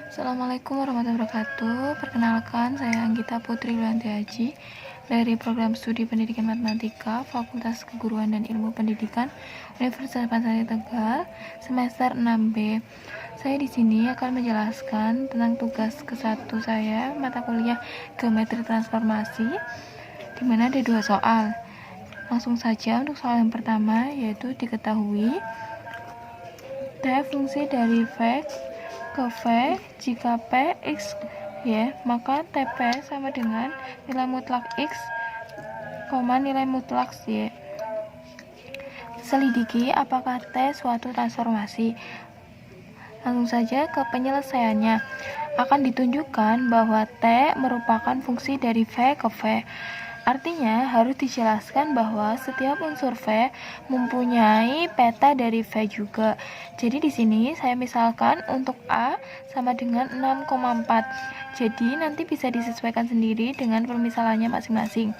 Assalamualaikum warahmatullahi wabarakatuh. Perkenalkan, saya Anggita Putri Yulianti Haji dari Program Studi Pendidikan Matematika Fakultas Keguruan dan Ilmu Pendidikan Universitas Pansari Tegal, semester 6B. Saya di sini akan menjelaskan tentang tugas ke-1 saya, mata kuliah Geometri Transformasi, di mana ada 2 soal. Langsung saja untuk soal yang pertama, yaitu diketahui T fungsi dari V ke V jika P X Y, maka TP sama dengan nilai mutlak X, nilai mutlak Y. Selidiki apakah T suatu transformasi. Langsung saja ke penyelesaiannya. Akan ditunjukkan bahwa T merupakan fungsi dari V ke V. Artinya harus dijelaskan bahwa setiap unsur V mempunyai peta dari V juga. Jadi di sini saya misalkan untuk A sama dengan 6,4. Jadi nanti bisa disesuaikan sendiri dengan permisalannya masing-masing.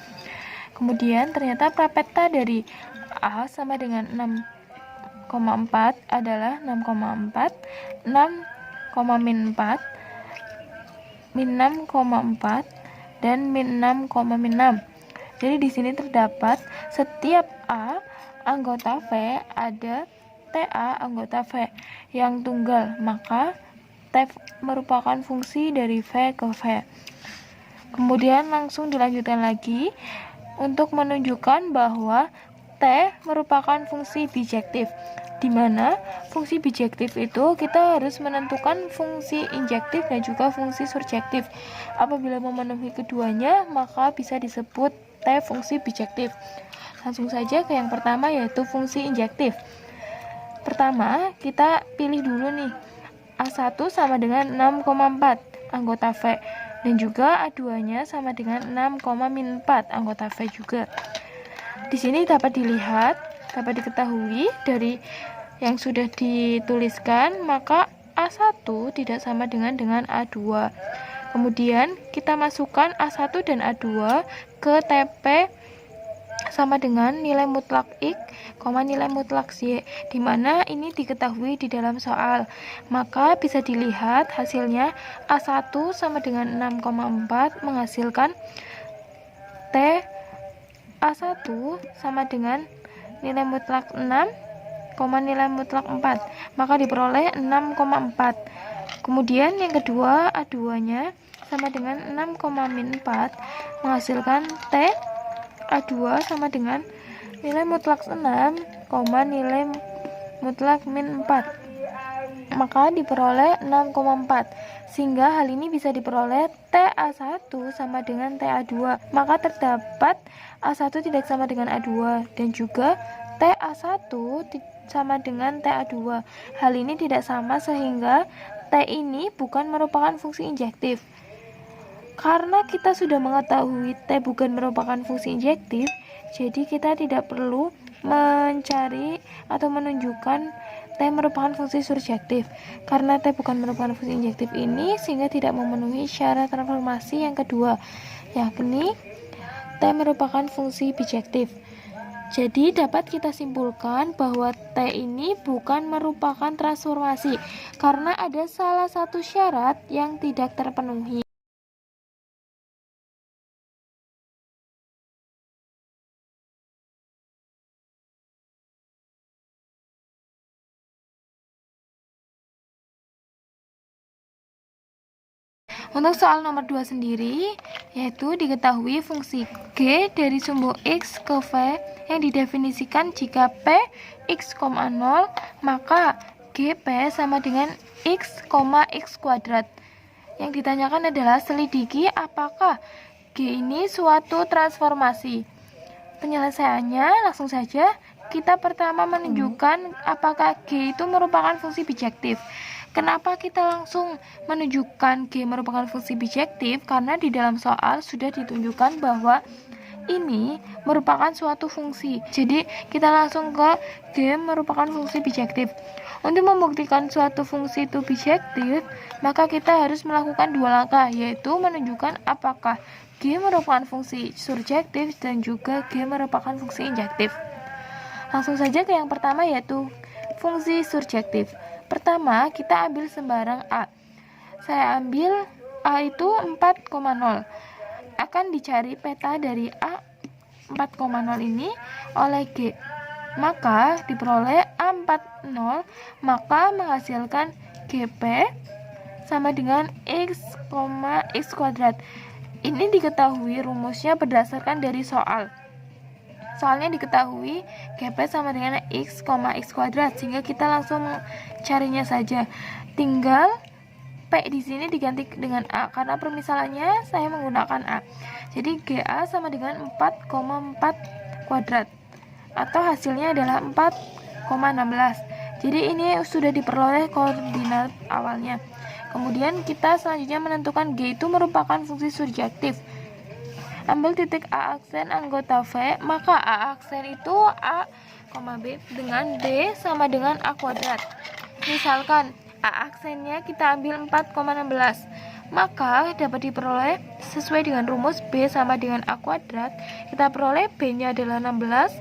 Kemudian ternyata prapeta dari A sama dengan 6,4 adalah 6,4, 6, min 4, min 6,4, dan min 6, min 6. Jadi di sini terdapat setiap A anggota V ada TA anggota V yang tunggal, maka T merupakan fungsi dari V ke V. Kemudian langsung dilanjutkan lagi untuk menunjukkan bahwa T merupakan fungsi bijektif, di mana fungsi bijektif itu kita harus menentukan fungsi injektif dan juga fungsi surjektif. Apabila memenuhi keduanya, maka bisa disebut T fungsi bijektif. Langsung saja ke yang pertama, yaitu fungsi injektif. Pertama, kita pilih dulu nih, A1 sama dengan 6,4 anggota V, dan juga A2-nya sama dengan 6, min 4 anggota V juga. Di sini dapat diketahui dari yang sudah dituliskan, maka A1 tidak sama dengan A2. Kemudian kita masukkan A1 dan A2 ke TP sama dengan nilai mutlak X, nilai mutlak Y, di mana ini diketahui di dalam soal. Maka bisa dilihat hasilnya A1 sama dengan 6,4 menghasilkan T A1 sama dengan nilai mutlak 6, nilai mutlak 4, maka diperoleh 6,4. Kemudian yang kedua, A2-nya sama dengan 6, min 4 menghasilkan T A2 sama dengan nilai mutlak 6, nilai mutlak min 4, maka diperoleh 6,4, sehingga hal ini bisa diperoleh TA1 sama dengan TA2. Maka terdapat A1 tidak sama dengan A2 dan juga TA1 sama dengan TA2. Hal ini tidak sama sehingga T ini bukan merupakan fungsi injektif. Karena kita sudah mengetahui T bukan merupakan fungsi injektif, jadi kita tidak perlu mencari atau menunjukkan T merupakan fungsi surjektif. Karena T bukan merupakan fungsi injektif ini, sehingga tidak memenuhi syarat transformasi yang kedua, yakni T merupakan fungsi bijektif. Jadi dapat kita simpulkan bahwa T ini bukan merupakan transformasi karena ada salah satu syarat yang tidak terpenuhi. Untuk soal nomor 2 sendiri, yaitu diketahui fungsi G dari sumbu X ke V yang didefinisikan jika P X, 0, maka GP sama dengan X, X kuadrat. Yang ditanyakan adalah selidiki apakah G ini suatu transformasi. Penyelesaiannya langsung saja, kita pertama menunjukkan apakah G itu merupakan fungsi bijektif. Kenapa kita langsung menunjukkan G merupakan fungsi bijektif? Karena di dalam soal sudah ditunjukkan bahwa ini merupakan suatu fungsi. Jadi kita langsung ke G merupakan fungsi bijektif. Untuk membuktikan suatu fungsi itu bijektif, maka kita harus melakukan 2 langkah, yaitu menunjukkan apakah G merupakan fungsi surjektif dan juga G merupakan fungsi injektif. Langsung saja ke yang pertama, yaitu fungsi surjektif. Pertama, kita ambil sembarang A. saya ambil A itu 4,0. Akan dicari peta dari A 4,0 ini oleh G. Maka diperoleh A40, maka menghasilkan GP sama dengan X, X kuadrat. Ini diketahui rumusnya berdasarkan dari soal. Soalnya diketahui GP sama dengan X, X kuadrat, sehingga kita langsung carinya saja. Tinggal P di sini diganti dengan A karena permisalannya saya menggunakan A. Jadi GA sama dengan 4,4 kuadrat atau hasilnya adalah 4,16. Jadi ini sudah diperoleh koordinat awalnya. Kemudian kita selanjutnya menentukan G itu merupakan fungsi surjektif. Ambil titik A aksen anggota V, maka A aksen itu A, B dengan B sama dengan A kuadrat. Misalkan A aksennya kita ambil 4,16, maka dapat diperoleh sesuai dengan rumus B sama dengan A kuadrat. Kita peroleh B nya adalah 16,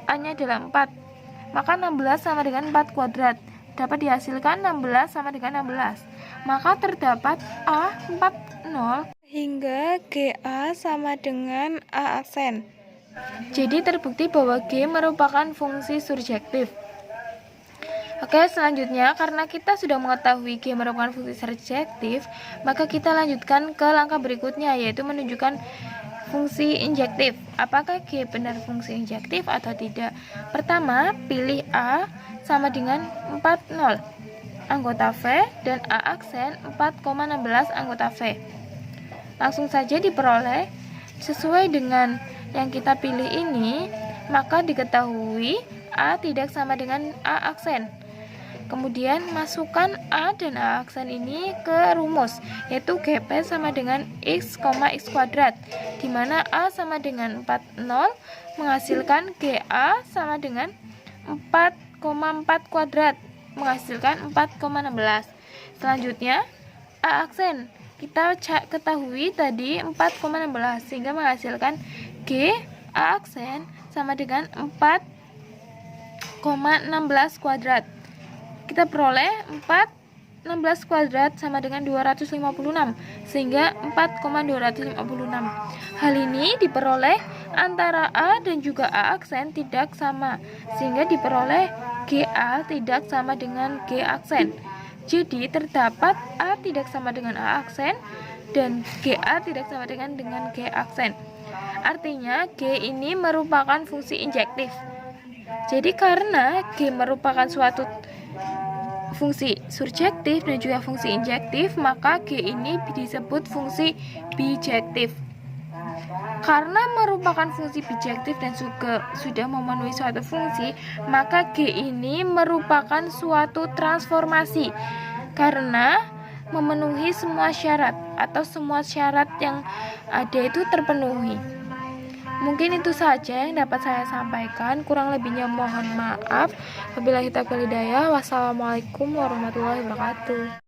A nya adalah 4, maka 16 sama dengan 4 kuadrat. Dapat dihasilkan 16 sama dengan 16, maka terdapat A 40 hingga GA sama dengan A aksen. Jadi terbukti bahwa G merupakan fungsi surjektif. Oke, selanjutnya karena kita sudah mengetahui G merupakan fungsi surjektif, maka kita lanjutkan ke langkah berikutnya, yaitu menunjukkan fungsi injektif. Apakah G benar fungsi injektif atau tidak? Pertama, pilih A sama dengan 40 anggota V dan A aksen 4,16 anggota V. Langsung saja diperoleh sesuai dengan yang kita pilih ini, maka diketahui A tidak sama dengan A aksen. Kemudian masukkan A dan A aksen ini ke rumus, yaitu GP sama dengan X, X kuadrat, di mana A sama dengan 40 menghasilkan GA sama dengan 4,4 kuadrat, menghasilkan 4,16. Selanjutnya A aksen kita ketahui tadi 4,16, sehingga menghasilkan G A aksen sama dengan 4,16 kuadrat. Kita peroleh 4,16 kuadrat sama dengan 256, sehingga 4,256. Hal ini diperoleh antara A dan juga A aksen tidak sama, sehingga diperoleh GA tidak sama dengan G aksen. Jadi terdapat A tidak sama dengan A aksen dan GA tidak sama dengan G aksen. Artinya G ini merupakan fungsi injektif. Jadi karena G merupakan suatu fungsi surjektif dan juga fungsi injektif, maka G ini disebut fungsi bijektif. Karena merupakan fungsi bijektif dan juga sudah memenuhi suatu fungsi, maka G ini merupakan suatu transformasi karena memenuhi semua syarat atau semua syarat yang ada itu terpenuhi. Mungkin itu saja yang dapat saya sampaikan, kurang lebihnya mohon maaf. Wabillahi taufiq wal hidayah. Wassalamualaikum warahmatullahi wabarakatuh.